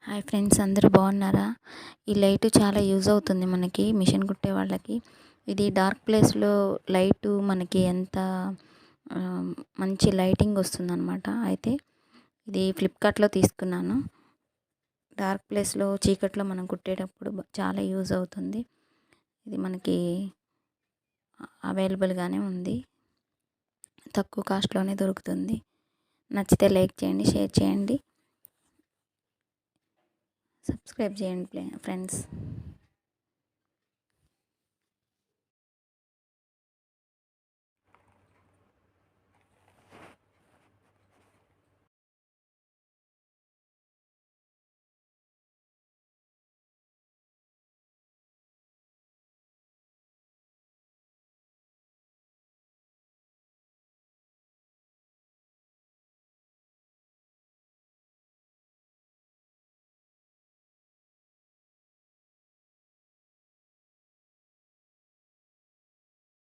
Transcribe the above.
Hi friends, అందరూ బాగున్నారా? ఈ లైట్ చాలా యూజ్ అవుతుంది మనకి మిషన్ కుట్టే వాళ్ళకి. ఇది డార్క్ ప్లేస్లో లైటు మనకి ఎంత ఆ, మంచి లైటింగ్ వస్తుందన్నమాట. అయితే ఇది ఫ్లిప్కార్ట్లో తీసుకున్నాను. డార్క్ ప్లేస్లో చీకట్లో మనం కుట్టేటప్పుడు చాలా యూజ్ అవుతుంది. ఇది మనకి అవైలబుల్గానే ఉంది, తక్కువ కాస్ట్లోనే దొరుకుతుంది. నచ్చితే లైక్ చేయండి, షేర్ చేయండి, సబ్స్క్రైబ్ చేయండి ఫ్రెండ్స్.